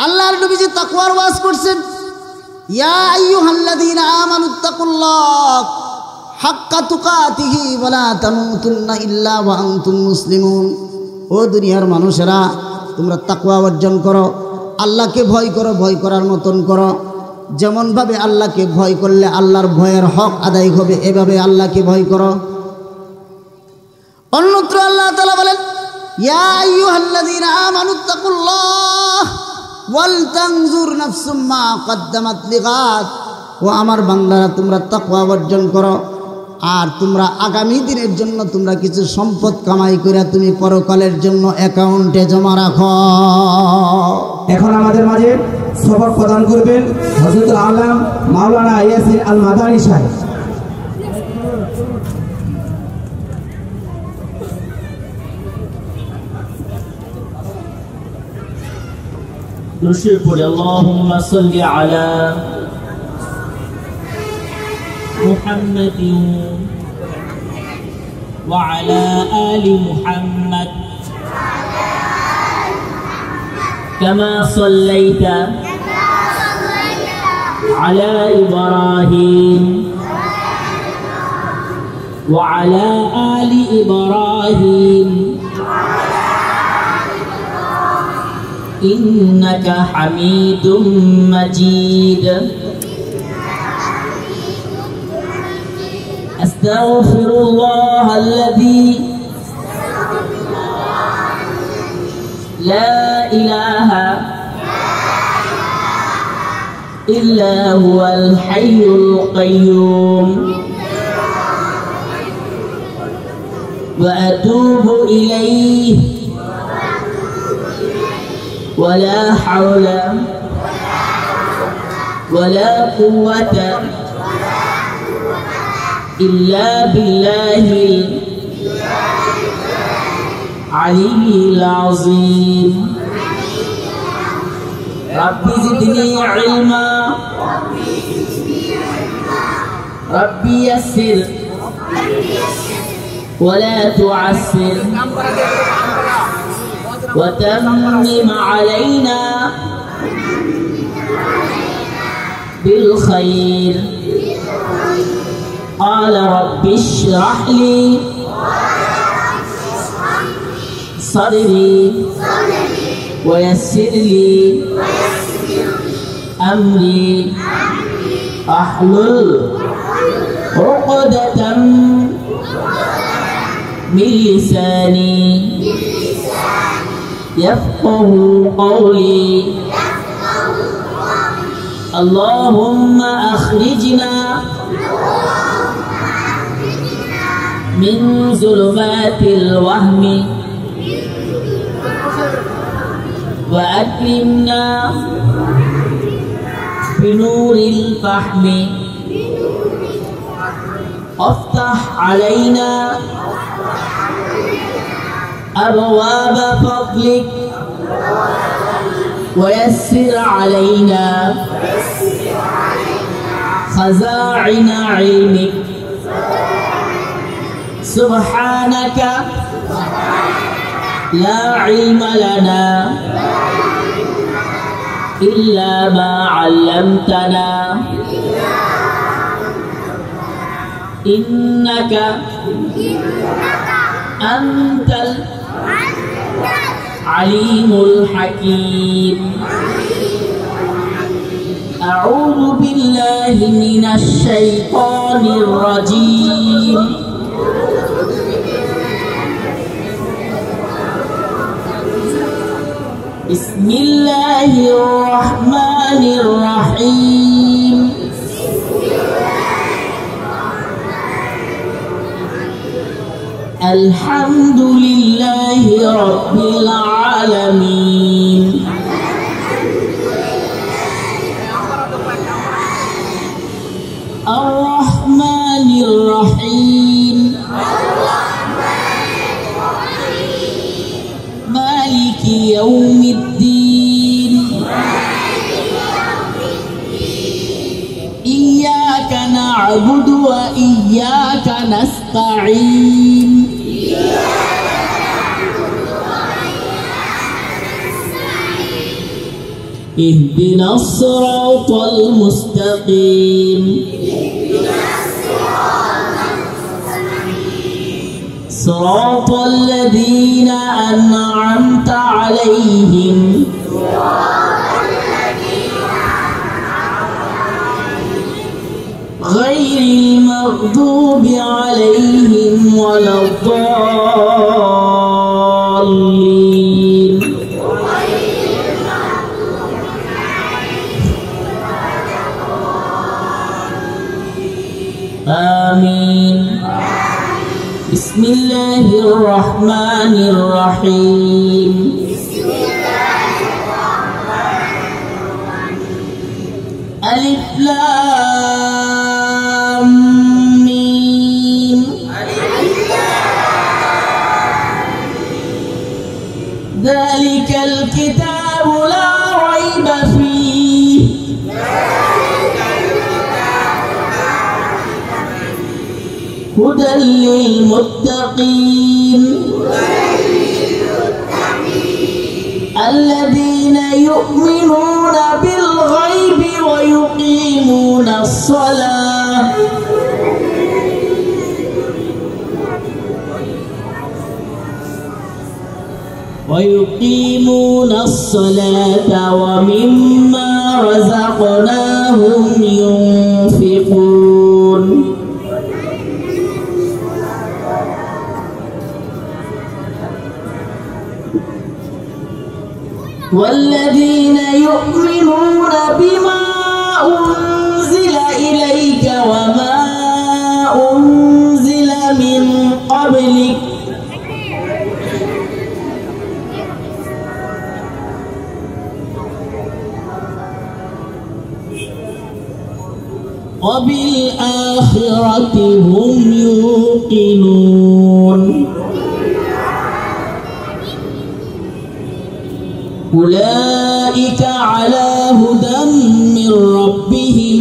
আল্লাহর নবীজি তাকওয়ার ওয়াজ করছেন, ইয়া আইয়ুহাল্লাযীনা আমানুত্তাকুল্লাহ হাক্কা তুকাতিহি ওয়া লা তামুতুন্না ইল্লা ওয়া আনতুম মুসলিমুন। ও দুনিয়ার মানুষেরা, তোমরা তাকওয়া অর্জন করো, আল্লাহকে ভয় করো, ভয় করার মতন করো। যেমনভাবে আল্লাহকে ভয় করলে আল্লাহর ভয়ের হক আদায় হবে, এভাবে আল্লাহকে ভয় করো। অন্যত্র আল্লাহ তাআলা বলেন, ইয়া আইয়ুহাল্লাযীনা আমানুত্তাকুল্লাহ ওয়াল তানজুর নাফসুম মা কদ্দামাত লিগাদ। ও আমার বান্দারা, তোমরা তাকওয়া অর্জন করো, আর তোমরা আগামী দিনের জন্য তোমরা কিছু সম্পদ কামাই করে তুমি পরকালের জন্য অ্যাকাউন্টে জমা রাখো। এখন আমাদের মাঝে সবক প্রদান করবেন হযরতুল আলম মাওলানা ইয়াসির আল মাদানী সাহেব। اللهم صل على محمد وعلى آل محمد كما صليت على إبراهيم وعلى آل إبراهيم إنك حميد مجيد. أستغفر الله الذي لا إله إلا هو الحي القيوم وأتوب إليه ولا حول ولا قوة إلا بالله العلي العظيم. رب زدني علما رب يسر ولا تعسر وتمم علينا بالخير. قال رب اشرح لي صدري ويسر لي أمري أحلل عقدة من لساني يفقه قولي. اللهم أخرجنا من ظلمات الوهم وأكرمنا بنور الفهم. افتح علينا أبواب فضلك ويسر علينا خزائن علمك. سبحانك لا علم لنا إلا ما علمتنا إنك أنت العليم الحكيم. أعوذ بالله من الشيطان الرجيم. بسم الله الرحمن الرحيم. الحمد لله رب العالمين. الرحمن الرحيم. مالك يوم الدين. إياك نعبد وإياك نستعين. اهدنا الصراط المستقيم صراط الذين أنعمت عليهم غير المغضوب عليهم ولا الضالين آمين. بسم الله الرحمن الرحيم. ألف لام ميم. ذلك الكتاب لا ريب فيه هدى للمتقين الذين يؤمنون بالغيب ويقيمون الصلاة ومما رزقناهم ينفقون والذين يؤمنون بما أنزل إليك وما أنزل من قبلك وبالآخرة هم يوقنون أولئك على هدى من ربهم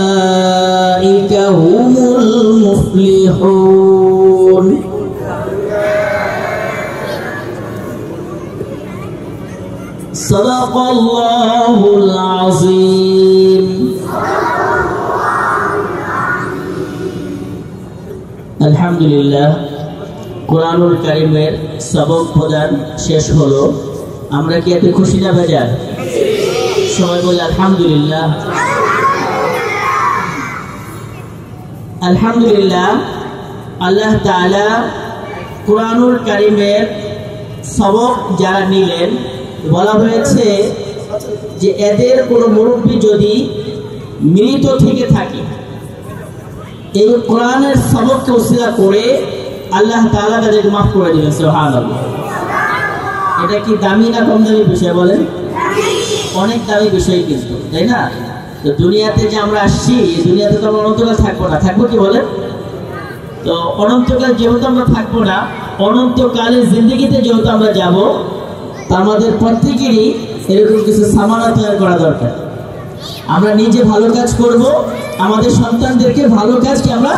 وأولئك هم المفلحون. صدق الله العظيم. আলহামদুলিল্লাহ, কোরআনুল কারীমের সবক প্রদান শেষ হলো। আমরা কি এতে খুশি না বেজার? সবাই বলে আলহামদুলিল্লাহ। আলহামদুলিল্লাহ, আল্লাহ তাআলা কোরআনুল কারীমের সবক যারা নিলেন, বলা হয়েছে যে এদের কোনো মুরব্বী যদি মৃত থেকে থাকে, এই কোরআনের সবককে উসিলা করে আল্লাহ তাআলা তাদেরকে মাফ করে দিবেন। সুবহানাল্লাহ। এটা কি দামি না কম দামি বিষয় বলেন? অনেক দামি বিষয় কিন্তু, তাই না? তো দুনিয়াতে যে আমরা আসছি, এই দুনিয়াতে তো আমরা অনন্তকাল থাকবো না। থাকবো কি বলেন? তো অনন্তকাল যেহেতু আমরা থাকবো না, অনন্তকালের জিন্দেগিতে যেহেতু আমরা যাব, তা আমাদের প্রত্যেকেরই এরকম কিছু সামানা তৈরি করা দরকার। আমরা নিজে ভালো কাজ করব, আমাদের সন্তানদেরকে ভালো কাজকে আমরা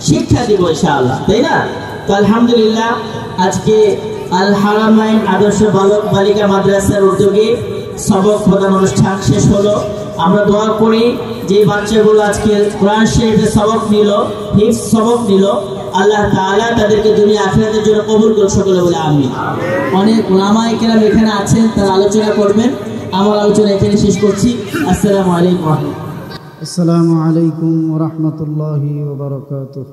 শিক্ষা দিব ইনশাআল্লাহ, তাই না? তো আলহামদুলিল্লাহ, আজকে আল হারামাইন আদর্শ বালক বালিকা মাদ্রাসার উদ্যোগে সবক প্রদান অনুষ্ঠান শেষ হলো। আমরা দোয়া করি যে বাচ্চাগুলো আজকে কোরআন শরীফের সবক নিল, হিফজ সবক নিল, আল্লাহ তাআলা তাদেরকে দুনিয়া আখিরাতের জন্য কবুল করুন, সকলে বলে আমিন। অনেক উলামায়ে কেরাম এখানে আছেন, তারা আলোচনা করবেন। আমার আলোচনা এখানে শেষ করছি। আসসালামু আলাইকুম। আসসালামু আলাইকুম ওয়া রাহমাতুল্লাহি ওয়া বারাকাতুহু।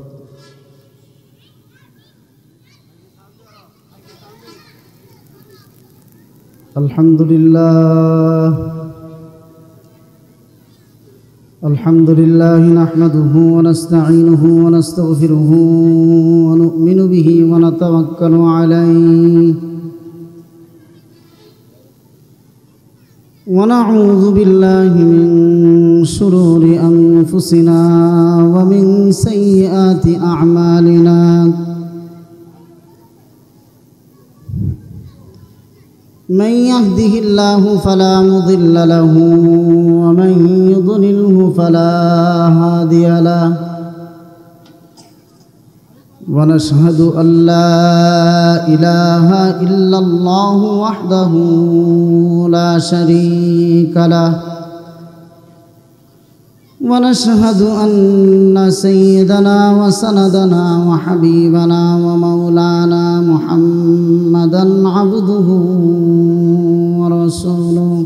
আলহামদুলিল্লাহ নাহমাদুহু ওয়া নাস্তাঈনুহু ওয়া নাস্তাগফিরুহু ওয়া নু'মিনু বিহি ওয়া নাতাওয়াক্কালু আলাইহি ওয়া নাউযু বিল্লাহি মিন শুরুরি আনফুসিনা ওয়া মিন সাইয়্যাতি আ'মালিনা। من يهده الله فلا مضل له ومن يضلله فلا هادي له ونشهد أن لا إله إلا الله وحده لا شريك له ونشهد أن سيدنا وسندنا وحبيبنا ومولانا محمدا عبده ورسوله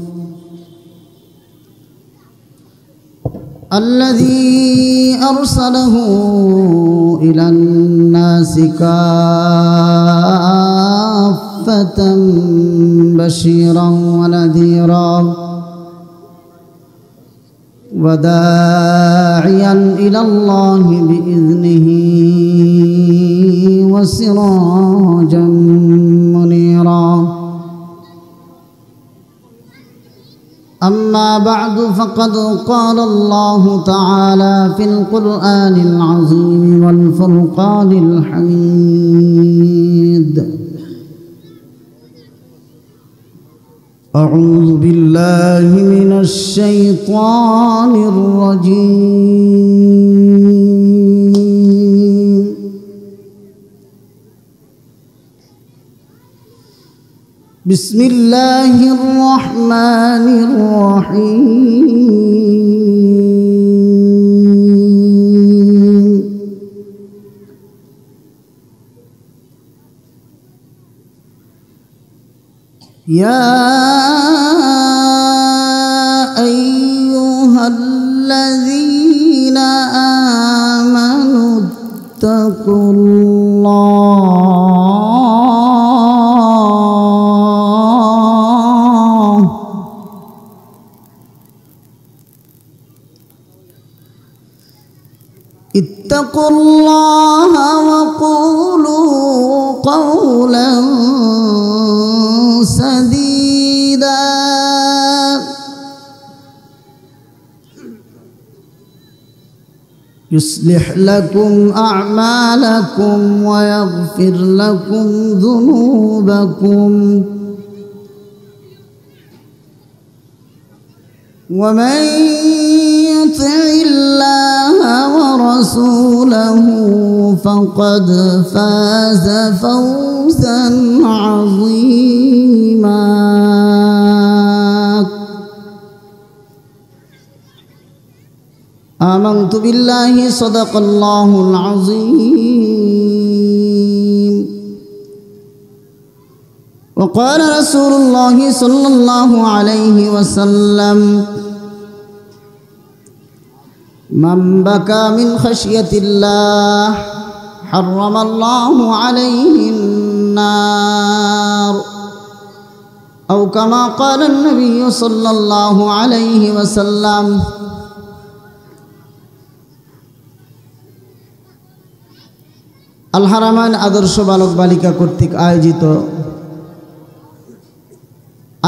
الذي أرسله إلى الناس كافة بشيرا ونذيرا وداعيا إلى الله بإذنه وسراجا منيرا أما بعد فقد قال الله تعالى في القرآن العظيم والفرقان الحميد أعوذ بالله من الشيطان الرجيم بسم الله الرحمن الرحيم يا أيها الذين آمنوا اتقوا الله وقولوا قولا سديدا يصلح لكم أعمالكم ويغفر لكم ذنوبكم ومن يطع الله ورسوله فقد فاز فوزا عظيما آمنت بالله صدق الله العظيم وقال رسول الله صلى الله عليه وسلم من بكى من خشية الله حرم الله عليه النار أو كما قال النبي صلى الله عليه وسلم আল হারামাইন আদর্শ বালক বালিকা কর্তৃক আয়োজিত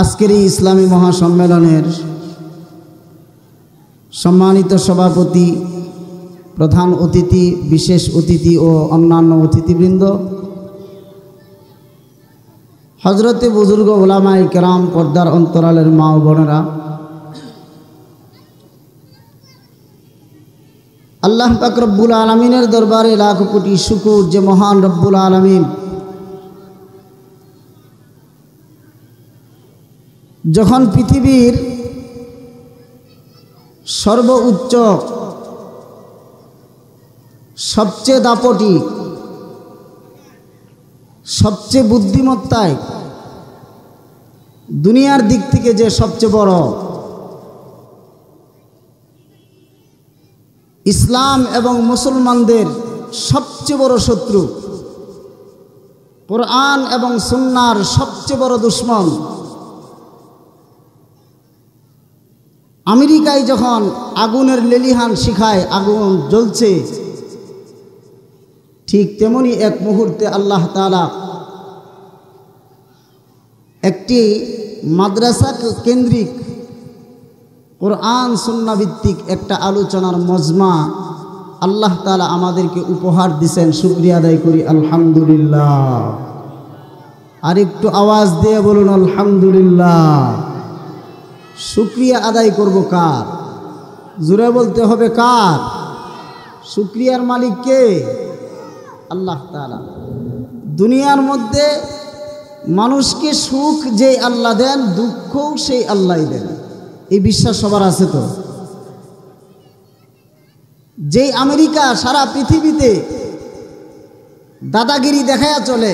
আজকের এই ইসলামী মহাসম্মেলনের সম্মানিত সভাপতি, প্রধান অতিথি, বিশেষ অতিথি ও অন্যান্য অতিথিবৃন্দ, হজরতে বুজুর্গ ওলামায়ে কেরাম, পর্দার অন্তরালের মা ও বোনেরা, আল্লাহ পাক রব্বুল আলামিনের দরবারে লাখ কোটি শুকর যে মহান রব্বুল আলামিন যখন পৃথিবীর সর্বোচ্চ সবচেয়ে দাপটি সবচেয়ে বুদ্ধিমত্তায় দুনিয়ার দিক থেকে যে সবচেয়ে বড় ইসলাম এবং মুসলমানদের সবচেয়ে বড় শত্রু, কোরআন এবং সুন্নাহর সবচেয়ে বড় দুশমন আমেরিকায় যখন আগুনের লেলিহান শিখায় আগুন জ্বলছে, ঠিক তেমনি এক মুহূর্তে আল্লাহ তাআলা একটি মাদ্রাসা কেন্দ্রিক কোরআন সুন্নাহ ভিত্তিক একটা আলোচনার মজমা আল্লাহ তাআলা আমাদেরকে উপহার দিয়েছেন। শুকরিয়া আদায় করি আলহামদুলিল্লাহ। আর একটু আওয়াজ দিয়ে বলুন আলহামদুলিল্লাহ। শুকরিয়া আদায় করব কার? জোরে বলতে হবে কার? শুকরিয়ার মালিক কে? আল্লাহ তাআলা। দুনিয়ার মধ্যে মানুষকে সুখ যে আল্লাহ দেন, দুঃখও সেই আল্লাহই দেন, এই বিশ্বাস সবার আছে তো? যেই আমেরিকা সারা পৃথিবীতে দাদাগিরি দেখায়া চলে,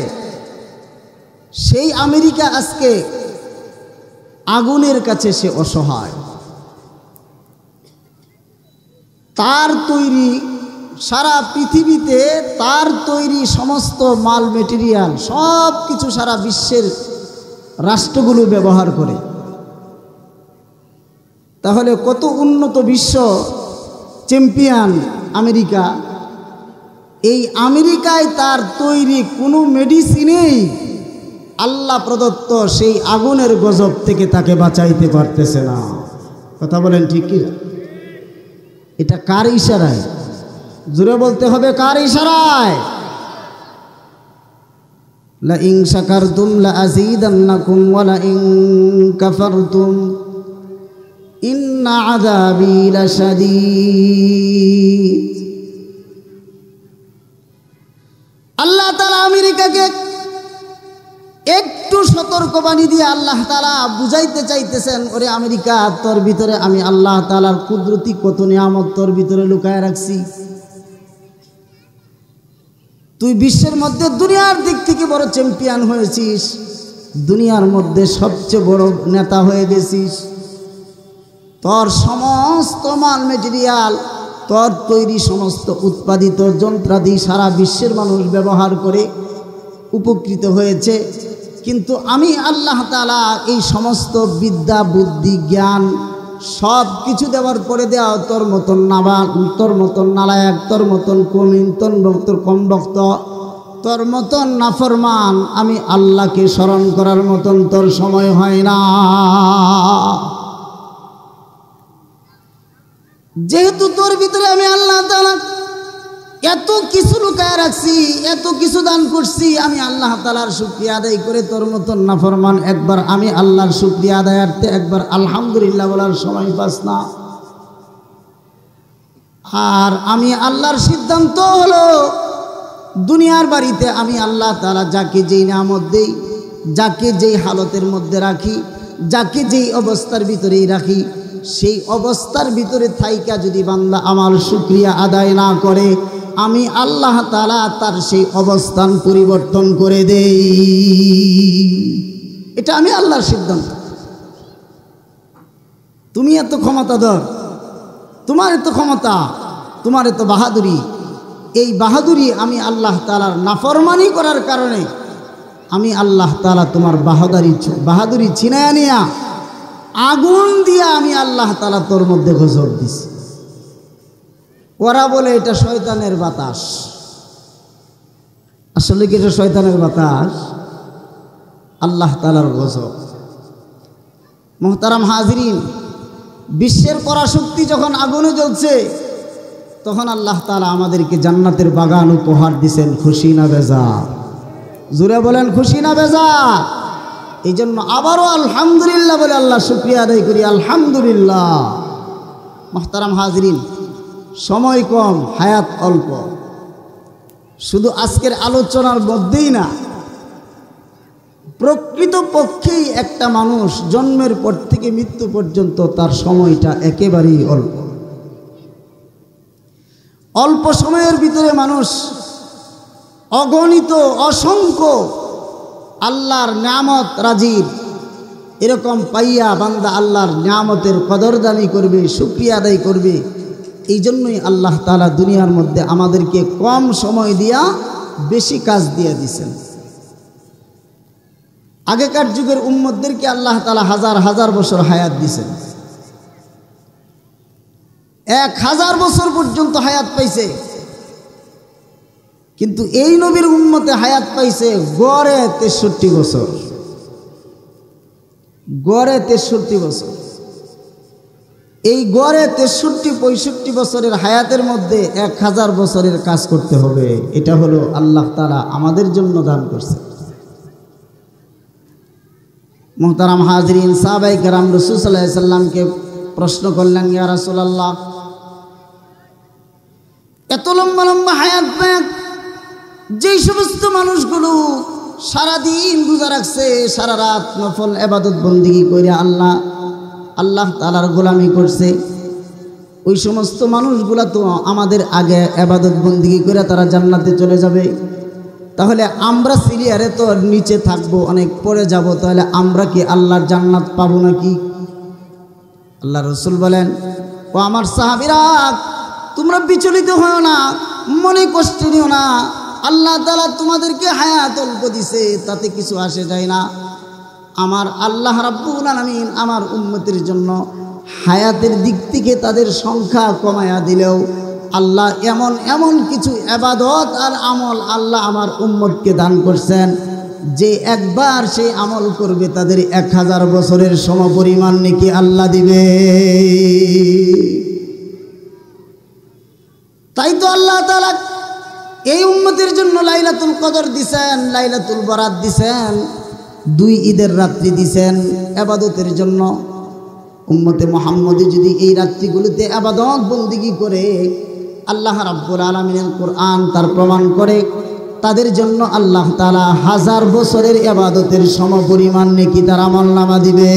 সেই আমেরিকা আজকে আগুনের কাছে সে অসহায়। তার তৈরি সারা পৃথিবীতে, তার তৈরি সমস্ত মাল মেটেরিয়াল সব কিছু সারা বিশ্বের রাষ্ট্রগুলো ব্যবহার করে। তাহলে কত উন্নত বিশ্ব চ্যাম্পিয়ন আমেরিকা। এই আমেরিকায় তার তৈরি কোনো মেডিসিনেই আল্লাহ প্রদত্ত সেই আগুনের গজব থেকে তাকে বাঁচাইতে পারতেছে না। কথা বলেন ঠিক কি? এটা কার ইশারায়? জোরে বলতে হবে, কার ইশারায়? লা ইন শাকারতুম লা আযীদান্নাকুম ওয়া লা ইন কাফারতুম ইন্না আযাবী লাশাদীদ। আল্লাহ তাআলা আমেরিকাকে একটু সতর্কবাণী দিয়ে আল্লাহ তাআলা বুঝাইতে চাইতেছেন, ওরে আমেরিকা, তোর ভিতরে আমি আল্লাহ তাআলার কুদরতি কত নিয়ামত তোর ভিতরে লুকায় রাখছি। তুই বিশ্বের মধ্যে দুনিয়ার দিক থেকে বড় চ্যাম্পিয়ন হয়েছিস, দুনিয়ার মধ্যে সবচেয়ে বড় নেতা হয়ে গেছিস। তোর সমস্ত মাল মেটেরিয়াল, তোর তৈরি সমস্ত উৎপাদিত যন্ত্রাদি সারা বিশ্বের মানুষ ব্যবহার করে উপকৃত হয়েছে। কিন্তু আমি আল্লাহ তাআলা এই সমস্ত বিদ্যা, বুদ্ধি, জ্ঞান সব কিছু দেওয়ার পরে দেওয়া তোর মতন নাবাল, তোর মতন নালায়ক, তোর মতন কমিন, তোর মতন কমবক্ত, তোর মতন নাফরমান আমি আল্লাহকে স্মরণ করার মতন তোর সময় হয় না। যেহেতু তোর ভিতরে আমি আল্লাহ তাআলা এত কিছু লুকায় রাখছি, এত কিছু দান করছি, আমি আল্লাহ তাআলার শুকরিয়া আদায় করে তোর মতন নাফরমান একবার আমি আল্লাহর শুকরিয়া আদায়ার্থে একবার আলহামদুলিল্লাহ বলার সময় পাস না। আর আমি আল্লাহর সিদ্ধান্ত হলো দুনিয়ার বাড়িতে আমি আল্লাহ তাআলা যাকে যেই নিয়ামত দেই, যাকে যেই হালতের মধ্যে রাখি, যাকে যেই অবস্থার ভিতরেই রাখি, সেই অবস্থার ভিতরে থাইকা যদি বান্দা আমার শুকরিয়া আদায় না করে, আমি আল্লাহ তাআলা তার সেই অবস্থান পরিবর্তন করে দেই। এটা আমি আল্লাহর সিদ্ধান্ত। তুমি এত ক্ষমতাধর, তোমার এত ক্ষমতা, তোমার এত বাহাদুরি, এই বাহাদুরি আমি আল্লাহ তাআলার নাফরমানি করার কারণে আমি আল্লাহ তাআলা তোমার বাহাদুরি ছিনায়া নিয়া আগুন দিয়া আমি আল্লাহ তাআলা তোর মধ্যে গজব দিছি। ওরা বলে এটা শয়তানের বাতাস। আসলে কি এটা শয়তানের বাতাস? আল্লাহ তাআলার গজব। মুহতারাম হাজিরিন, বিশ্বের পরাশক্তি যখন আগুনে জ্বলছে, তখন আল্লাহ তাআলা আমাদেরকে জান্নাতের বাগান উপহার দিছেন। খুশি না বেজার? জোরে বলেন, খুশি না বেজার? এই জন্য আবারও আলহামদুলিল্লাহ বলে আল্লাহ শুকরিয়া আদায় করি। আলহামদুলিল্লাহ। মুহতারাম হাজিরিন, সময় কম, হায়াত অল্প। শুধু আজকের আলোচনার মধ্যেই না, প্রকৃতপক্ষেই একটা মানুষ জন্মের পর থেকে মৃত্যু পর্যন্ত তার সময়টা একেবারেই অল্প। অল্প সময়ের ভিতরে মানুষ অগণিত অসংখ্য আল্লাহর নিয়ামত রাজির এরকম পাইয়া বান্দা আল্লাহর নিয়ামতের কদরদানি করবে, শুকরিয়া আদায় করবে। এই জন্যই আল্লাহ তাআলা দুনিয়ার মধ্যে আমাদেরকে কম সময় দিয়া বেশি কাজ দিয়ে দিয়েছেন। আগেকার যুগের উম্মতদেরকে আল্লাহ তাআলা হাজার হাজার বছর হায়াত দিয়েছেন। 1000 বছর পর্যন্ত হায়াত পাইছে। কিন্তু এই নবীর উম্মতে হায়াত পাইছে গড়ে 63 বছর। গড়ে 63 বছর। এই গড়ে 63-65 বছরের হায়াতের মধ্যে 1000 বছরের কাজ করতে হবে। এটা হলো আল্লাহ তাআলা আমাদের জন্য দান করছে। মুহতারাম হাজিরিন, সাহাবায়ে কেরাম রাসূল সাল্লাল্লাহু আলাইহি সাল্লামকে প্রশ্ন করলেন, ইয়া রাসূলুল্লাহ, এত লম্বা লম্বা হায়াত পাক যেই সমস্ত মানুষগুলো সারাদিন রোজা রাখছে, সারা রাত নফল ইবাদত বন্দেগী করে আল্লাহ তাআলার গোলামি করছে, ওই সমস্ত মানুষগুলা তো আমাদের আগে ইবাদত বন্দেগী করে তারা জান্নাতে চলে যাবে। তাহলে আমরা সিরিয়ারে তো নিচে থাকবো, অনেক পরে যাব, তাহলে আমরা কি আল্লাহর জান্নাত পাবো নাকি? আল্লাহ রাসূল বলেন, ও আমার সাহাবীরা, তোমরা বিচলিত হও না, মনে কষ্ট নিও না। আল্লাহ তাআলা তোমাদেরকে হায়াত অল্প দিছে, তাতে কিছু আসে যায় না। আমার আল্লাহ রাব্বুল আলামিন আমার উম্মতের জন্য হায়াতের দিক থেকে তাদের সংখ্যা কমায়া দিলেও আল্লাহ এমন এমন কিছু ইবাদত আর আমল আল্লাহ আমার উম্মতকে দান করছেন, যে একবার সেই আমল করবে তাদের 1000 বছরের সমপরিমাণ নেকি আল্লাহ দিবে। তাই তো আল্লাহ তাআলা এই উম্মতের জন্য লাইলাতুল কদর দিছেন, লাইলাতুল বরাত দিছেন, 2 ঈদের রাত্রি দিছেন ইবাদতের জন্য। উম্মতে মুহাম্মদী যদি এই রাত্রিগুলোতে ইবাদত বন্দেগী করে, আল্লাহ রাব্বুল আলামিনের কোরআন তার প্রমাণ করে, তাদের জন্য আল্লাহ তাআলা 1000 বছরের ইবাদতের সমপরিমাণ নেকি তার আমলনামা দিবে।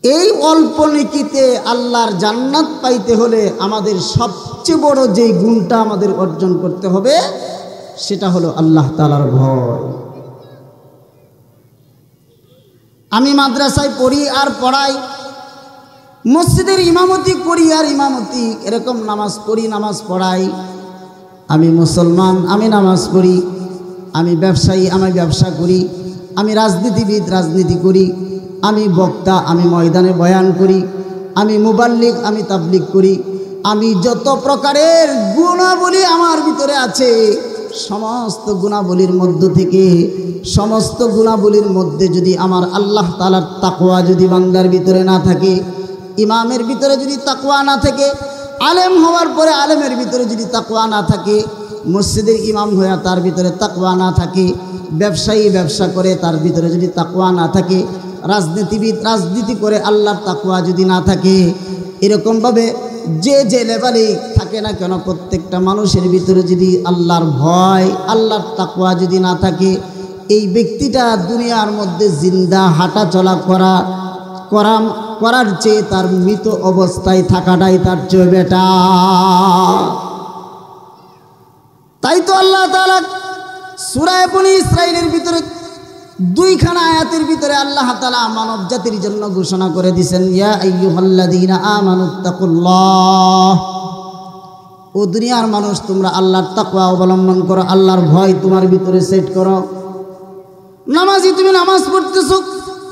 এই অল্প নেকিতে আল্লাহর জান্নাত পাইতে হলে আমাদের সবচেয়ে বড় যেই গুণটা আমাদের অর্জন করতে হবে, সেটা হলো আল্লাহ তাআলার ভয়। আমি মাদ্রাসায় পড়ি আর পড়াই, মসজিদের ইমামতি করি আর ইমামতি, এরকম নামাজ পড়ি, নামাজ পড়াই। আমি মুসলমান, আমি নামাজ পড়ি। আমি ব্যবসায়ী, আমি ব্যবসা করি। আমি রাজনীতিবিদ, রাজনীতি করি। আমি বক্তা, আমি ময়দানে বয়ান করি। আমি মুবাল্লিগ, আমি তাবলিগ করি। আমি যত প্রকারের গুণাবলী আমার ভিতরে আছে, সমস্ত গুণাবলীর মধ্য থেকে, সমস্ত গুণাবলীর মধ্যে যদি আমার আল্লাহ তাআলার তাকওয়া যদি বান্দার ভিতরে না থাকে, ইমামের ভিতরে যদি তাকওয়া না থাকে, আলেম হওয়ার পরে আলেমের ভিতরে যদি তাকওয়া না থাকে, মসজিদের ইমাম হয়ে তার ভিতরে তাকওয়া না থাকে, ব্যবসায়ী ব্যবসা করে তার ভিতরে যদি তাকওয়া না থাকে, রাজনীতিবিদ রাজনীতি করে আল্লাহর তাকওয়া যদি না থাকে, এরকমভাবে যে যে লেভেলে থাকে না কেন, প্রত্যেকটা মানুষের ভিতরে যদি আল্লাহর ভয়, আল্লাহর তাকওয়া যদি না থাকে, এই ব্যক্তিটা দুনিয়ার মধ্যে জিন্দা হাঁটা চলা করার চেয়ে তার মৃত অবস্থায় থাকাটাই তার চেয়ে বেটা। তাই তো আল্লাহ তাআলা সূরা বনী ইসরাঈলের ভিতরে 2খানা আয়াতের ভিতরে আল্লাহ তাআলা মানব জাতির জন্য ঘোষণা করে দিয়েছেন, ইয়া আইয়ুহাল্লাযীনা আমানুত্তাকুল্লাহ, ও দুনিয়ার মানুষ তোমরা আল্লাহর তাকওয়া অবলম্বন করো, আল্লাহর ভয় তোমার ভিতরে সেট করো। নামাজি তুমি নামাজ পড়তেছো,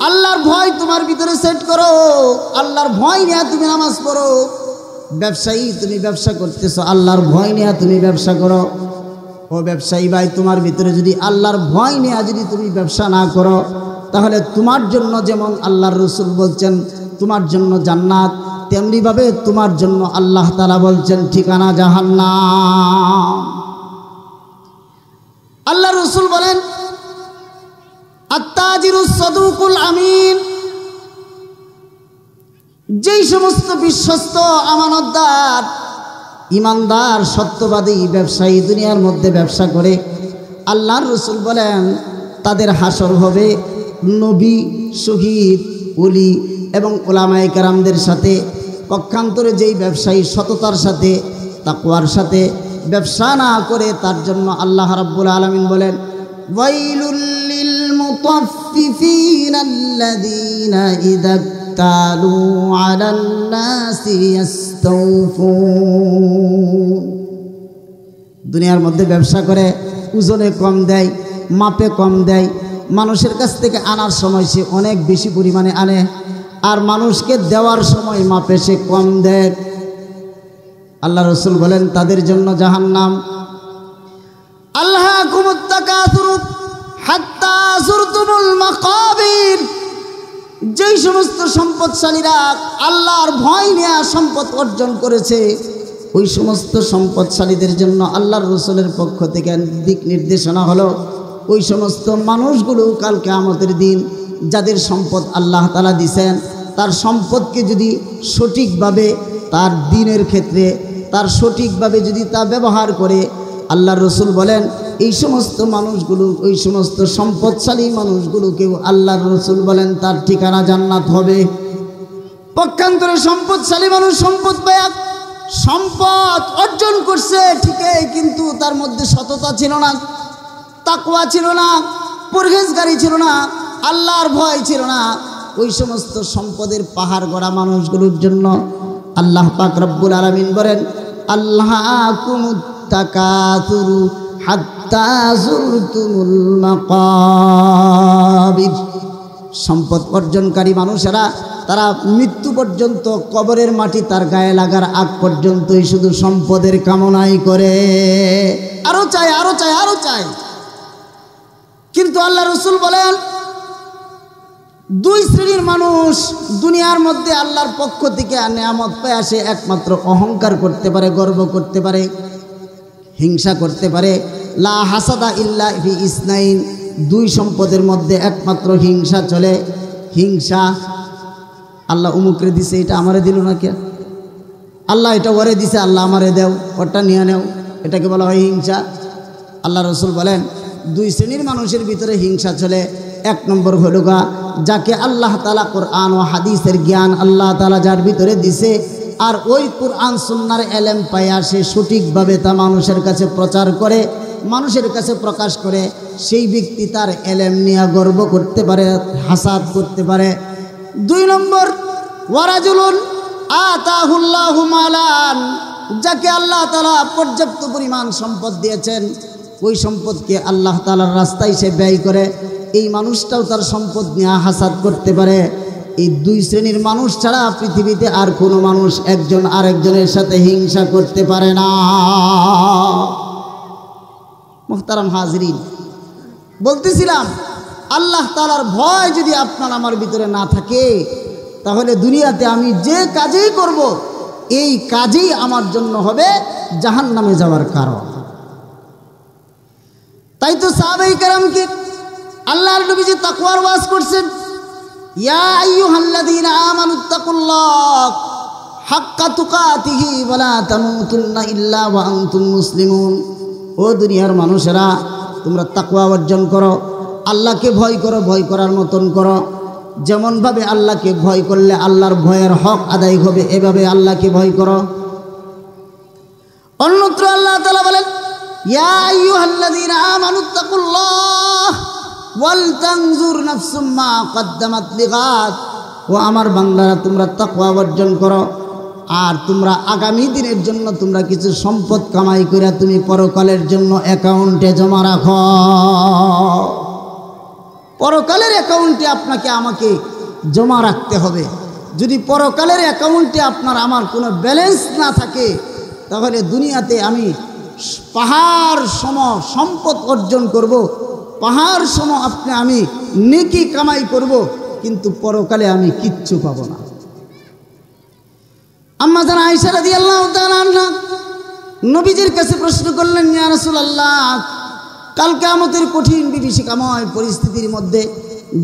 আল্লাহর ভয় তোমার ভিতরে সেট করো, আল্লাহর ভয় নিয়ে তুমি নামাজ পড়ো। ব্যবসায়ী তুমি ব্যবসা করতেছো, আল্লাহর ভয় নিয়ে তুমি ব্যবসা করো। ও ব্যবসায়ী ভাই, তোমার ভিতরে যদি আল্লাহর ভয় নিয়ে যদি তুমি ব্যবসা না করো, তাহলে তোমার জন্য যেমন আল্লাহর রাসূল বলছেন তোমার জন্য জান্নাত, তেমনিভাবে তোমার জন্য আল্লাহ তাআলা বলছেন ঠিকানা জাহান্নাম। আল্লাহর রাসূল বলেন, আত্তাজিরুস সাদুকুল আমিন, যেই সমস্ত বিশ্বস্ত আমানতদার ইমানদার সত্যবাদী ব্যবসায়ী দুনিয়ার মধ্যে ব্যবসা করে, আল্লাহর রাসূল বলেন তাদের হাসর হবে নবী, শহীদ, ওলি এবং উলামায়ে কেরামদের সাথে। পক্ষান্তরে যেই ব্যবসায়ী সততার সাথে তাকওয়ার সাথে ব্যবসা না করে, তার জন্য আল্লাহ রাব্বুল আলামিন বলেন, ওয়াইলুল লিল মুতাফফিফিনা আল্লাযীনা ইযা তালু আলান নাসি ইস্তাওফুন। দুনিয়ার মধ্যে ব্যবসা করে ওজনে কম দেয়, মাপে কম দেয়, মানুষের কাছ থেকে আনার সময় সে অনেক বেশি পরিমাণে আনে, আর মানুষকে দেওয়ার সময় মাপে সে কম দেয়। আল্লাহ রাসূল বলেন তাদের জন্য জাহান্নাম। আল্লাহকুমুত তাকাসুর হাত্তা যুরতুমুল মাকাবির, যেই সমস্ত সম্পদশালীরা আল্লাহর ভয় নিয়ে সম্পদ অর্জন করেছে, ওই সমস্ত সম্পদশালীদের জন্য আল্লাহর রাসূলের পক্ষ থেকে দিক নির্দেশনা হলো, ওই সমস্ত মানুষগুলো কাল কিয়ামতের দিন যাদের সম্পদ আল্লাহ তাআলা দিয়েছেন, তার সম্পদকে যদি সঠিকভাবে তার দ্বীনের ক্ষেত্রে, তার সঠিকভাবে যদি তা ব্যবহার করে, আল্লাহর রসুল বলেন এই সমস্ত মানুষগুলো, ওই সমস্ত সম্পদশালী মানুষগুলোকেও আল্লাহর রসুল বলেন তার ঠিকানা জান্নাত হবে। পক্ষান্তরে সম্পদশালী মানুষ সম্পদ পায়, সম্পদ অর্জন করছে ঠিকই, কিন্তু তার মধ্যে সততা ছিল না, তাকওয়া ছিল না, পরহেজগারি ছিল না, আল্লাহর ভয় ছিল না। ওই সমস্ত সম্পদের পাহাড় গড়া মানুষগুলোর জন্য আল্লাহ পাক রব্বুল আলামিন বলেন আল্লাহকুমুত তাকাসুরু হাত্তা যুরতুমুল মাকাবির। সম্পদ অর্জনকারী মানুষেরা তারা মৃত্যু পর্যন্ত, কবরের মাটি তার গায়ে লাগার আগ পর্যন্তই শুধু সম্পদের কামনাই করে, আরো চায়, আরো চায়, আরো চায়। কিন্তু আল্লাহ রসুল বলেন দুই শ্রেণীর মানুষ দুনিয়ার মধ্যে আল্লাহর পক্ষ থেকে নেয়ামত পেয়ে আসে, একমাত্র অহংকার করতে পারে, গর্ব করতে পারে, হিংসা করতে পারে। লা হাসাদা ইল্লা ফি ইসনাইন, দুই সম্পদের মধ্যে একমাত্র হিংসা চলে। হিংসা, আল্লাহ উমুকরে দিছে, এটা আমারে দিল না কে, আল্লাহ এটা ওরে দিছে, আল্লাহ আমারে দেও, ওরটা নিয়ে নেও, এটাকে বলা হয় হিংসা। আল্লাহ রসুল বলেন দুই শ্রেণীর মানুষের ভিতরে হিংসা চলে। এক নম্বর হলো গা, যাকে আল্লাহ তাআলা কোরআন ও হাদিসের জ্ঞান আল্লাহ তাআলা যার ভিতরে দিছে, আর ওই কোরআন সুন্নাহর এলেম পাইয়া সে সঠিকভাবে তা মানুষের কাছে প্রচার করে, মানুষের কাছে প্রকাশ করে, সেই ব্যক্তি তার এলেম নিয়ে গর্ব করতে পারে, হাসাদ করতে পারে। দুই নম্বর, ওয়ারাজুলুন আতাহুল্লাহু মালান, যাকে আল্লাহ তাআলা পর্যাপ্ত পরিমাণ সম্পদ দিয়েছেন, ওই সম্পদকে আল্লাহ তাআলার রাস্তায় সে ব্যয় করে, এই মানুষটাও তার সম্পদ নিয়ে হাসাদ করতে পারে। এই দুই শ্রেণীর মানুষ ছাড়া পৃথিবীতে আর কোনো মানুষ একজন আরেকজনের সাথে হিংসা করতে পারে না। মুহতারাম হাজরিন, বলতেছিলাম আল্লাহ তাআলার ভয় যদি আপনার আমার ভিতরে না থাকে, তাহলে দুনিয়াতে আমি যে কাজেই করব, এই কাজেই আমার জন্য হবে জাহান্নামে যাওয়ার কারণ। তাই তো সাহাবায়ে কেরামকে আল্লাহর নবীজি তাকওয়ার ওয়াজ করছেন, ইয়া আইয়ুহাল্লাযীনা আমানুত্তাকুল্লাহ হাক্কা তুকাতিহি ওয়া লা তামুতুন্না ইল্লা ওয়া আনতুম মুসলিমুন। ও দুনিয়ার মানুষেরা, তোমরা তাকওয়া অর্জন করো, আল্লাহকে ভয় করো, ভয় করার মতন করো। যেমনভাবে আল্লাহকে ভয় করলে আল্লাহর ভয়ের হক আদায় হবে, এভাবে আল্লাহকে ভয় করো। অন্যত্র আল্লাহ তাআলা বলেন, ইয়া আইয়ুহাল্লাযীনা আমানুত্তাকুল্লাহ ওয়াল তানজুর নাফসুম মা কদ্দামাত লিগাদ। ও আমার বান্দারা, তোমরা তাকওয়া অর্জন করো, আর তোমরা আগামী দিনের জন্য তোমরা কিছু সম্পদ কামাই করে তুমি পরকালের জন্য অ্যাকাউন্টে জমা রাখো। পরকালের অ্যাকাউন্টে আপনাকে আমাকে জমা রাখতে হবে। যদি পরকালের অ্যাকাউন্টে আপনার আমার কোনো ব্যালেন্স না থাকে, তাহলে দুনিয়াতে আমি পাহাড় সম সম্পদ অর্জন করব, পাহাড় সম আমি নেকি কামাই করব, কিন্তু পরকালে আমি কিচ্ছু পাব না। আম্মা জান আয়েশা রাদিয়াল্লাহু তাআলা আনহা নবীজির কাছে প্রশ্ন করলেন, ইয়া রাসূলুল্লাহ, কাল কিয়ামতের কঠিন বিভীষিকাময় পরিস্থিতির মধ্যে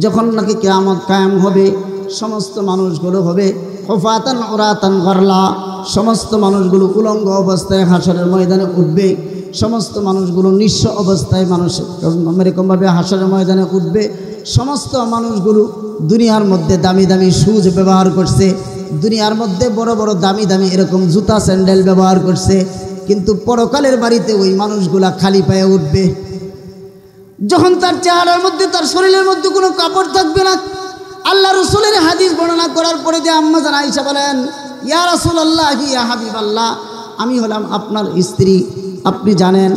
যখন নাকি কিয়ামত কায়েম হবে, সমস্ত মানুষগুলো হবে হুফাতান উরাতান গরলা, সমস্ত মানুষগুলো উলঙ্গ অবস্থায় হাসরের ময়দানে উঠবে, সমস্ত মানুষগুলো নিঃস্ব অবস্থায় মানুষ এরকমভাবে হাসরের ময়দানে উঠবে। সমস্ত মানুষগুলো দুনিয়ার মধ্যে দামি দামি শুজ ব্যবহার করছে, দুনিয়ার মধ্যে বড় বড় দামি দামি এরকম জুতা স্যান্ডেল ব্যবহার করছে, কিন্তু পরকালের বাড়িতে ওই মানুষগুলা খালি পায়ে উঠবে। যখন তার চেহারার মধ্যে, তার শরীরের মধ্যে কোনো কাপড় থাকবে না। আল্লাহ রসুলের হাদিস বর্ণনা করার পরে যে আম্মা জান আয়েশা বলেন, ইয়া রাসূলুল্লাহ, ইয়া হাবিবাল্লাহ, আমি হলাম আপনার স্ত্রী, আপনি জানেন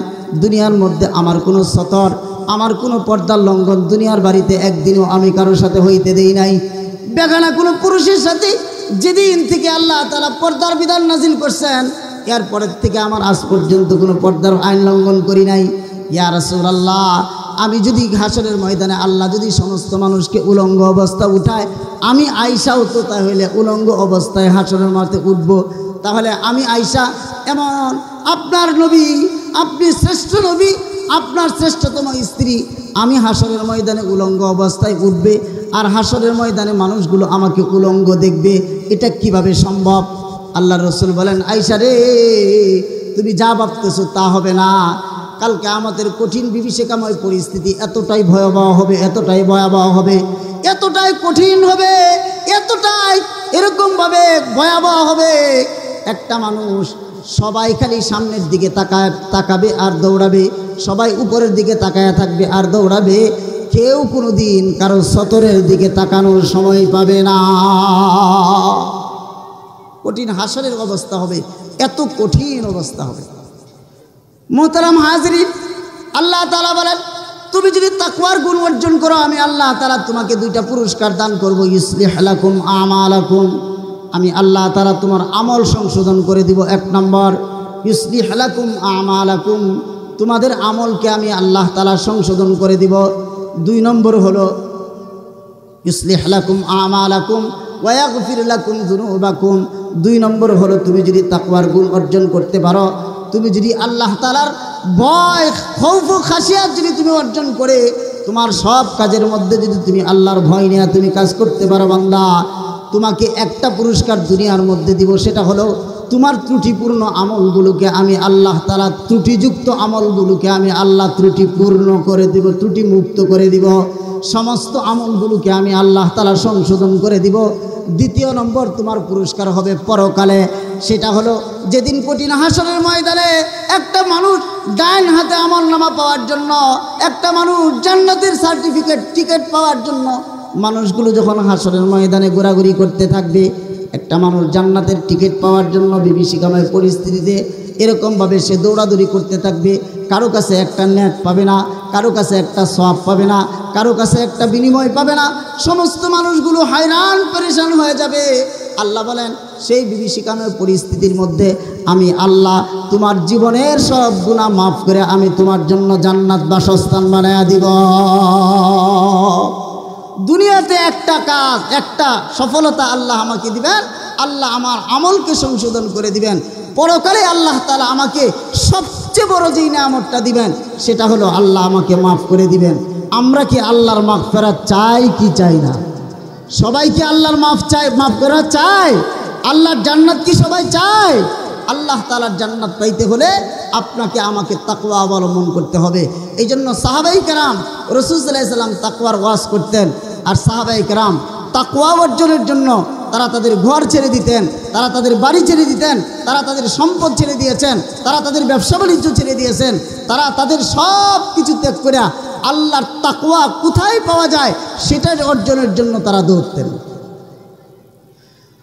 দুনিয়ার মধ্যে আমার কোনো সতর, আমার কোনো পর্দার লঙ্ঘন দুনিয়ার বাড়িতে একদিনও আমি কারোর সাথে হইতে দেই নাই। বেগানা কোনো পুরুষের সাথে যেদিন থেকে আল্লাহ তাআলা পর্দার বিধান নাজিল করছেন, এরপরের থেকে আমার আজ পর্যন্ত কোনো পর্দার আইন লঙ্ঘন করি নাই। ইয়া রাসূলুল্লাহ, আমি যদি হাসরের ময়দানে আল্লাহ যদি সমস্ত মানুষকে উলঙ্গ অবস্থা উঠায়, আমি আয়েশাও তো তাহলে উলঙ্গ অবস্থায় হাসরের মাঠে উঠব। তাহলে আমি আয়েশা এমন আপনার নবী, আপনি শ্রেষ্ঠ নবী, আপনার শ্রেষ্ঠতম স্ত্রী, আমি হাসরের ময়দানে উলঙ্গ অবস্থায় উঠবে, আর হাসরের ময়দানে মানুষগুলো আমাকে উলঙ্গ দেখবে, এটা কিভাবে সম্ভব? আল্লাহ রসুল বলেন, আয়েশা রে, তুমি যা ভাবতেছো তা হবে না। কালকে আমাদের কঠিন বিভীষিকাময় পরিস্থিতি এতটাই ভয়াবহ হবে, এতটাই ভয়াবহ হবে, এতটাই কঠিন হবে, এতটাই এরকমভাবে ভয়াবহ হবে, একটা মানুষ সবাই খালি সামনের দিকে তাকাবে আর দৌড়াবে, সবাই উপরের দিকে তাকায়া থাকবে আর দৌড়াবে, কেউ কোনো দিন কারো সতরের দিকে তাকানোর সময় পাবে না। কঠিন হাসরের অবস্থা হবে, এত কঠিন অবস্থা হবে। মোহতারাম হাজরিন, আল্লাহ তাআলা বলেন, তুমি যদি তাকওয়ার গুণ অর্জন করো, আমি আল্লাহ তাআলা তোমাকে দুইটা পুরস্কার দান করব। ইসলিহ লাকুম আমালাকুম, আমি আল্লাহ তাআলা তোমার আমল সংশোধন করে দিব। 1 নম্বর, ইসলিহ লাকুম আমালাকুম, তোমাদের আমলকে আমি আল্লাহ তাআলা সংশোধন করে দিব। 2 নম্বর হলো ইসলিহ লাকুম আমালাকুম ওয়া ইয়াগফির লাকুম যুনুবাকুম। 2 নম্বর হলো তুমি যদি তাকওয়ার গুণ অর্জন করতে পারো, তুমি যদি আল্লাহ তাআলার ভয়, খৌফ ও খাশিয়াত যদি তুমি অর্জন করে তোমার সব কাজের মধ্যে যদি তুমি আল্লাহর ভয় নিয়ে তুমি কাজ করতে পারো, বান্দা, তোমাকে একটা পুরস্কার দুনিয়ার মধ্যে দিব। সেটা হলো তোমার ত্রুটিপূর্ণ আমলগুলোকে আমি আল্লাহ তাআলা, ত্রুটিযুক্ত আমলগুলোকে আমি আল্লাহ ত্রুটিপূর্ণ করে দিব, ত্রুটি মুক্ত করে দিব। সমস্ত আমলগুলোকে আমি আল্লাহ তাআলা সংশোধন করে দিব। 2 নম্বর তোমার পুরস্কার হবে পরকালে। সেটা হলো যেদিন কঠিন হাসরের ময়দানে একটা মানুষ ডাইন হাতে আমলনামা পাওয়ার জন্য, একটা মানুষ জান্নাতের সার্টিফিকেট, টিকিট পাওয়ার জন্য মানুষগুলো যখন হাসরের ময়দানে ঘোরাঘুরি করতে থাকবে, একটা মানুষ জান্নাতের টিকিট পাওয়ার জন্য বিভীষিকাময় পরিস্থিতিতে এরকমভাবে সে দৌড়াদৌড়ি করতে থাকবে। কারো কাছে একটা নেক পাবে না, কারো কাছে একটা সওয়াব পাবে না, কারো কাছে একটা বিনিময় পাবে না। সমস্ত মানুষগুলো হায়রান পরেশান হয়ে যাবে। আল্লাহ বলেন, সেই বিভীষিকাময় পরিস্থিতির মধ্যে আমি আল্লাহ তোমার জীবনের সব গুনাহ মাফ করে আমি তোমার জন্য জান্নাত বাসস্থান বানায়া দিব। দুনিয়াতে একটা কাজ, একটা সফলতা আল্লাহ আমাকে দিবেন, আল্লাহ আমার আমলকে সংশোধন করে দিবেন। পরকালে আল্লাহ তাআলা আমাকে সবচেয়ে বড় যেই নিয়ামতটা দিবেন সেটা হলো আল্লাহ আমাকে মাফ করে দিবেন। আমরা কি আল্লাহর মাগফিরাত চাই কি চাই না? সবাই কি আল্লাহর মাফ করা চায়? আল্লাহর জান্নাত কি সবাই চায়? আল্লাহ তাআলার জান্নাত পাইতে হলে আপনাকে আমাকে তাকওয়া অবলম্বন করতে হবে। এই জন্য সাহাবায়ে কেরাম রাসূল সাল্লাল্লাহু আলাইহি ওয়াসাল্লাম তাকওয়ার ওয়াজ করতেন। আর সাহাবায়ে কেরাম তাকওয়া অর্জনের জন্য তারা তাদের ঘর ছেড়ে দিতেন, তারা তাদের বাড়ি ছেড়ে দিতেন, তারা তাদের সম্পদ ছেড়ে দিয়েছেন, তারা তাদের ব্যবসা বাণিজ্য ছেড়ে দিয়েছেন, তারা তাদের সব কিছু ত্যাগ করে আল্লাহর তাকওয়া কোথায় পাওয়া যায় সেটা অর্জনের জন্য তারা দৌড়তেন।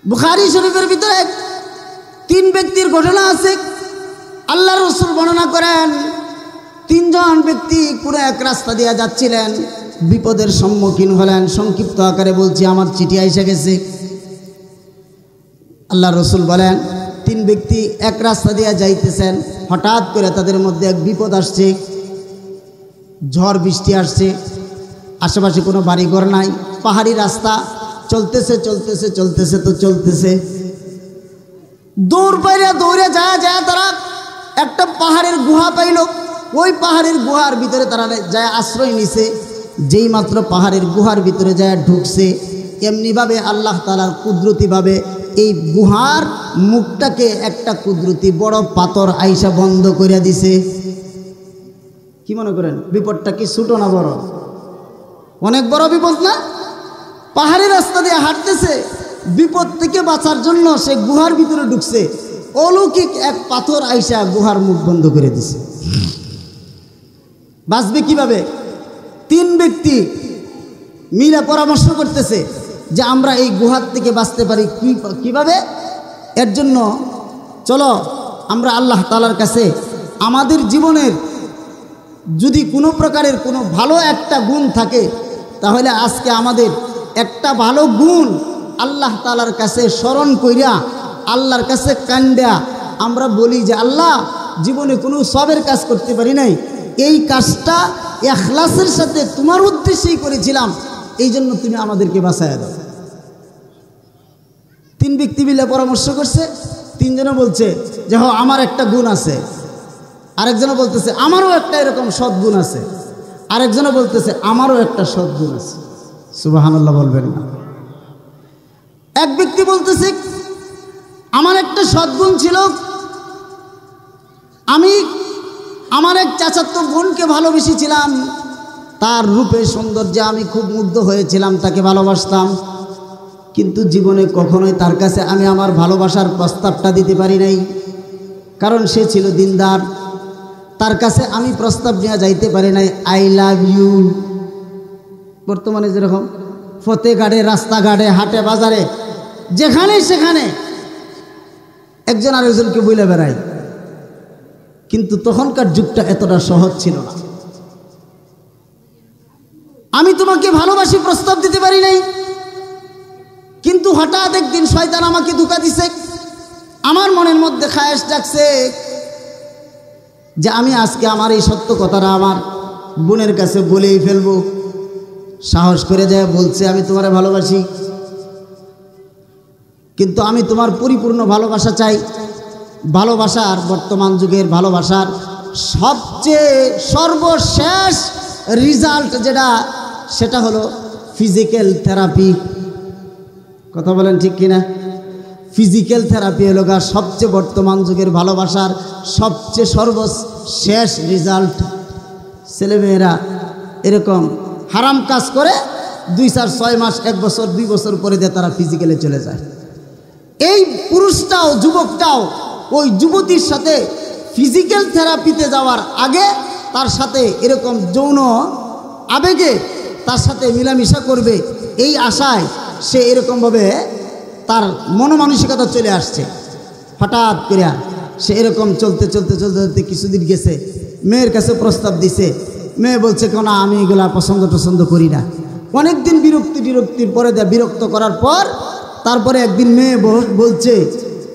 বুখারী শরীফের ভিতরে 3 ব্যক্তির ঘটনা আছে। আল্লাহর রাসূল বর্ণনা করেন, 3 জন ব্যক্তি পুরো এক রাস্তা দিয়ে যাচ্ছিলেন, বিপদের সম্মুখীন হলেন। সংক্ষিপ্ত আকারে বলছি, আমার চিঠি এসে গেছে। আল্লাহর রাসূল বলেন, 3 ব্যক্তি এক রাস্তা দিয়ে যাইতেছেন, হঠাৎ করে তাদের মধ্যে এক বিপদ আসছে, ঝড় বৃষ্টি আসছে, আশেপাশে কোনো বাড়িঘর নাই, পাহাড়ি রাস্তা, চলতেছে চলতেছে চলতেছে তো চলতেছে। দৌড়ে যায় তারা একটা পাহাড়ের গুহা পাইল। ওই পাহাড়ের গুহার ভিতরে তারা যায় আশ্রয় নিছে। যেই মাত্র পাহাড়ের গুহার ভিতরে যায় ঢুকছে, এমনিভাবে আল্লাহ তাআলার কুদরতিভাবে এই গুহার মুখটাকে একটা কুদরতি বড় পাথর আইসা বন্ধ করে দিছে। কি মনে করেন বিপদটা কি ছোট না বড়? অনেক বড় বিপদ না? পাহাড়ি রাস্তা দিয়ে হাঁটতেছে, বিপদ থেকে বাঁচার জন্য সে গুহার ভিতরে ঢুকছে, অলৌকিক এক পাথর আইসা গুহার মুখ বন্ধ করে দিছে। বাঁচবে কিভাবে? 3 ব্যক্তি মিলে পরামর্শ করতেছে যে আমরা এই গুহার থেকে বাঁচতে পারি কিভাবে। এর জন্য চলো আমরা আল্লাহ তাআলার কাছে আমাদের জীবনের যদি কোনো প্রকারের কোনো ভালো একটা গুণ থাকে, তাহলে আজকে আমাদের একটা ভালো গুণ আল্লাহ তাআলার কাছে স্মরণ কইরা, আল্লাহর কাছে কান্দা আমরা বলি যে আল্লাহ, জীবনে কোনো সবের কাজ করতে পারি নাই, এই কাজটা ইখলাসের সাথে তোমার উদ্দেশ্যেই করেছিলাম, এই জন্য তুমি আমাদেরকে বাঁচায়া দাও। 3 ব্যক্তি মিলে পরামর্শ করছে। 3 জনে বলছে যে হ আমার একটা গুণ আছে, আরেকজনে বলতেছে আমারও একটা এরকম সদ্গুণ আছে, আরেকজনে বলতেছে আমারও একটা সদ্গুণ আছে। সুবহানাল্লাহ বলবেন না? এক ব্যক্তি বলতেছে আমার একটা সদ্গুণ ছিল, আমি আমার এক চাচাতো বোনকে ভালোবেসেছিলাম। তার রূপে সৌন্দর্যে আমি খুব মুগ্ধ হয়েছিলাম, তাকে ভালোবাসতাম। কিন্তু জীবনে কখনোই তার কাছে আমি আমার ভালোবাসার প্রস্তাবটা দিতে পারি নাই, কারণ সে ছিল দিনদার। তার কাছে আমি প্রস্তাব নিয়ে যাইতে পারি নাই আই লাভ ইউ। বর্তমানে যেরকম ফতেঘাটে, রাস্তাঘাটে, হাটে বাজারে, যেখানে সেখানে একজন আরেকজনকে বলে বেড়ায়, কিন্তু তখনকার যুগটা এতটা সহজ ছিল না। আমি তোমাকে ভালোবাসি প্রস্তাব দিতে পারি নাই, কিন্তু হঠাৎ একদিন শয়তান আমাকে ধোঁকা দিছে। আমার মনের মধ্যে খায়েশ ডাকছে যে আমি আজকে আমার এই সত্য কথাটা আমার বোনের কাছে বলেই ফেলবো। সাহস করে যায় বলছে, আমি তোমারে ভালোবাসি, কিন্তু আমি তোমার পরিপূর্ণ ভালোবাসা চাই। ভালোবাসার, বর্তমান যুগের ভালোবাসার সবচেয়ে সর্বশেষ রেজাল্ট যেটা, সেটা হলো ফিজিক্যাল থেরাপি। কথা বলেন ঠিক কিনা? ফিজিক্যাল থেরাপি হলো সবচেয়ে বর্তমান যুগের ভালোবাসার সবচেয়ে সর্বশেষ রেজাল্ট। ছেলেমেয়েরা এরকম হারাম কাজ করে 2, 4, 6 মাস, 1 বছর, 2 বছর পরে দিয়ে তারা ফিজিক্যালে চলে যায়। এই পুরুষটাও, যুবকটাও ওই যুবতীর সাথে ফিজিক্যাল থেরাপিতে যাওয়ার আগে তার সাথে এরকম যৌন আবেগে তার সাথে মিলামিশা করবে, এই আশায় সে এরকমভাবে তার মনোমানসিকতা চলে আসছে। হঠাৎ করে সে এরকম চলতে চলতে চলতে চলতে কিছুদিন গেছে, মেয়ের কাছে প্রস্তাব দিছে। মেয়ে বলছে, কেন আমি এগুলা পছন্দ করি না। অনেকদিন বিরক্তির পরে বিরক্ত করার পর তারপরে একদিন মেয়ে বলছে,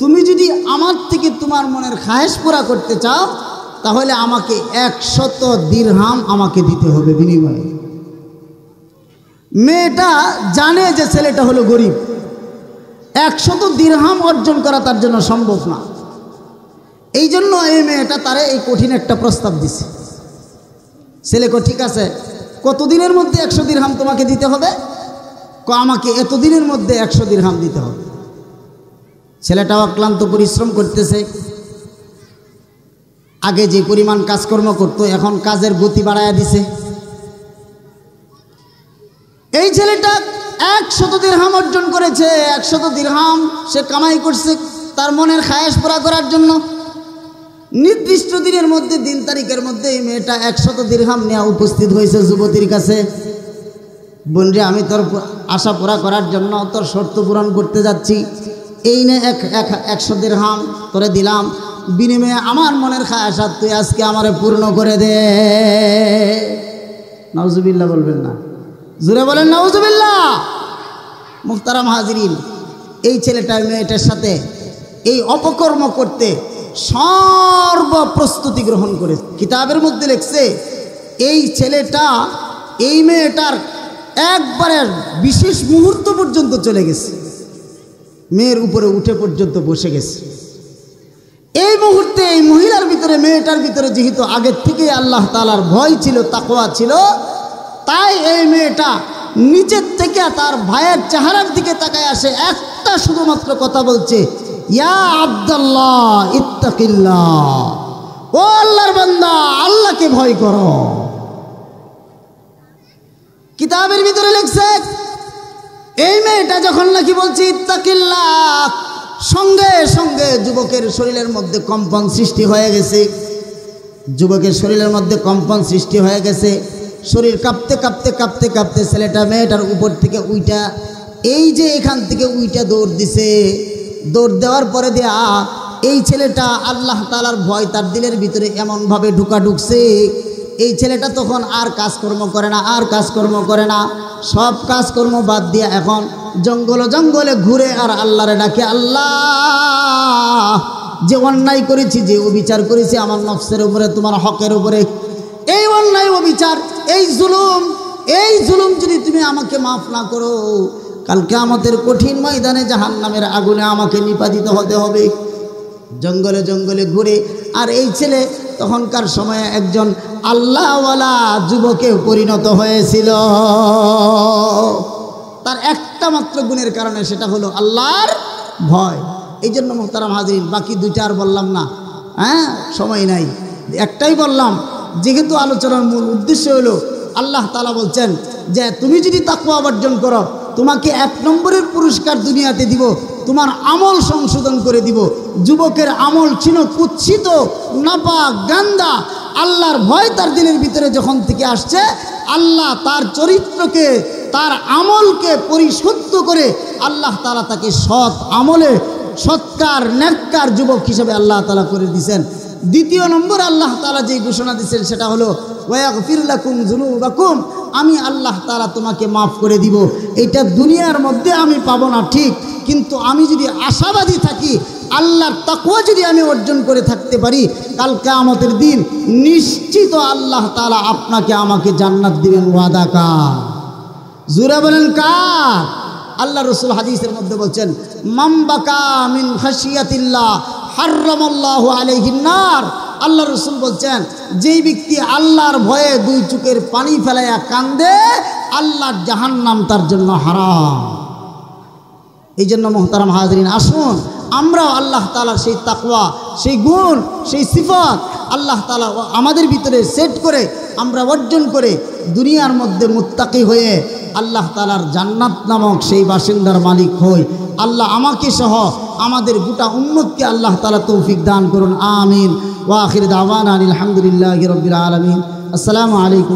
তুমি যদি আমার থেকে তোমার মনের খায়েশ পুরা করতে চাও তাহলে আমাকে 100 দিরহাম আমাকে দিতে হবে বিনিময়ে। মেয়েটা জানে যে ছেলেটা হলো গরিব, 100 দিরহাম অর্জন করা তার জন্য সম্ভব না। এই জন্য এই মেয়েটা তারে এই কঠিন একটা প্রস্তাব দিছে। ছেলে কো, ঠিক আছে, কতদিনের মধ্যে 100 দিরহাম তোমাকে দিতে হবে? আমাকে এতদিনের মধ্যে 100 দিরহাম দিতে হবে। ছেলেটাও অক্লান্ত পরিশ্রম করতেছে। আগে যে পরিমাণ কাজকর্ম করতো এখন কাজের গতি বাড়ায়া দিছে। এই ছেলেটা 100 দিরহাম অর্জন করেছে। 100 দিরহাম সে কামাই করছে তার মনের খায়েশ পুরা করার জন্য। নির্দিষ্ট দিনের মধ্যে, দিন তারিখের মধ্যে এই মেয়েটা 100 দিরহাম নিয়ে উপস্থিত হয়েছে যুবতীর কাছে। বোনরে, আমি তোর আশা পুরা করার জন্য তোর শর্ত পূরণ করতে যাচ্ছি। এই নে 100 দিরহাম তোরে দিলাম, বিনিময়ে আমার মনের খায়াসাত তুই আজকে আমারে পূর্ণ করে দে। নাউজুবিল্লাহ বলবেন না, জোরে বলেন নাউজুবিল্লাহ। মুহতারাম হাজিরিন, এই ছেলেটা মেয়েটার সাথে এই অপকর্ম করতে সর্বপ্রস্তুতি গ্রহণ করে। কিতাবের মধ্যে লিখছে, এই ছেলেটা এই মেয়েটার একবারে বিশেষ মুহূর্ত পর্যন্ত চলে গেছে, মেয়ের উপরে উঠে পর্যন্ত বসে গেছে। এই মুহূর্তে এই মহিলার ভিতরে, মেয়েটার ভিতরে যেহেতু আগের থেকেই আল্লাহ তাআলার ভয় ছিল, তাকওয়া ছিল, তাই এই মেয়েটা নিচের থেকে তার ভাইয়ের চেহারার দিকে তাকায় আসে, একটা শুধুমাত্র কথা বলছে, ইয়া আব্দুল্লাহ ইত্তাকিল্লাহ, ও আল্লাহর বান্দা আল্লাহকে ভয় করো। কিতাবের ভিতরে লিখছে, এই মেয়েটা যখন নাকি বলছে ইত্তাকিল্লাহ, সঙ্গে সঙ্গে যুবকের শরীরের মধ্যে কম্পন সৃষ্টি হয়ে গেছে। যুবকের শরীরের মধ্যে কম্পন সৃষ্টি হয়ে গেছে। শরীর কাঁপতে কাঁপতে কাঁপতে কাঁপতে ছেলেটা মেয়েটার উপর থেকে উইটা, এই যে এখান থেকে উইটা দৌড় দিছে। দৌড় দেওয়ার পরে দেয়া এই ছেলেটা আল্লাহ তাআলার ভয় তার দিলের ভিতরে এমনভাবে ঢুকছে, এই ছেলেটা তখন আর কাজকর্ম করে না, সব কাজকর্ম বাদ দিয়ে এখন জঙ্গলে ঘুরে আর আল্লাহরে ডাকে, আল্লাহ যে অন্যায় করেছি, যে অবিচার করেছি আমার নফসের উপরে, তোমার হকের উপরে, এই অন্যায় অবিচার, এই জুলুম যদি তুমি আমাকে মাফ না করো, কালকে আমাদের কঠিন ময়দানে জাহান্নামের আগুনে আমাকে নিপাতিত হতে হবে। জঙ্গলে ঘুরে, আর এই ছেলে তখনকার সময়ে একজন আল্লাহওয়ালা যুবকে পরিণত হয়েছিল। তার একটা মাত্র গুণের কারণে, সেটা হলো আল্লাহর ভয়। এই জন্য মোহতারাম হাজরিন, বাকি দুইটা আর বললাম না, হ্যাঁ সময় নাই, একটাই বললাম। যেহেতু আলোচনার মূল উদ্দেশ্য হলো আল্লাহ তাআলা বলছেন যে তুমি যদি তাকওয়া অর্জন করো, তোমাকে 1 নম্বরের পুরস্কার দুনিয়াতে দিব, তোমার আমল সংশোধন করে দিব। যুবকের আমল ছিল কুৎসিত, নাপাক, গান্দা। আল্লাহর ভয় তার দিলের ভিতরে যখন থেকে আসছে, আল্লাহ তার চরিত্রকে, তার আমলকে পরিশুদ্ধ করে আল্লাহ তাআলা তাকে সৎ আমলে সৎকার নেককার যুবক হিসেবে আল্লাহ তাআলা করে দিয়েছেন। দ্বিতীয় নম্বর আল্লাহ তাআলা যে ঘোষণা দিয়েছেন সেটা হলো ওয়াগফির লাকুম যুনুবাকুম, আমি আল্লাহ তাআলা তোমাকে মাফ করে দিব। এটা দুনিয়ার মধ্যে আমি পাবো না ঠিক, কিন্তু আমি যদি আশাবাদী থাকি, আল্লাহর তাকওয়া যদি আমি অর্জন করে থাকতে পারি, কাল কিয়ামতের দিন নিশ্চিত আল্লাহ তাআলা আপনাকে আমাকে জান্নাত দিবেন। ওয়াদা কার? জোরে বলেন কার? আল্লাহ রাসূল হাদিসের মধ্যে বলছেন, মান বাকা মিন খাশিয়াতিল্লাহ হারামাল্লাহু আলাইহিন নার। আল্লাহ রাসূল বলছেন, যেই ব্যক্তি আল্লাহর ভয়ে 2 চোখের পানি ফেলাইয়া কান্দে, আল্লাহর জাহান্নাম তার জন্য হারাম। এই জন্য মোহতারাম হাজরিন, আসুন আমরাও আল্লাহ তাআলার সেই তাকওয়া, সেই গুণ, সেই সিফাত আল্লাহ তাআলা আমাদের ভিতরে সেট করে আমরা অর্জন করে দুনিয়ার মধ্যে মুত্তাকি হয়ে আল্লাহ তাআলার জান্নাত নামক সেই বাসিন্দার মালিক হই। আল্লাহ আমাকে সহ আমাদের গোটা উম্মতকে আল্লাহ তাআলা তৌফিক দান করুন। আমিন। ওয়া আখির দাওয়ানা আলহামদুলিল্লাহি রাব্বিল আলামিন। আসসালামু আলাইকুম।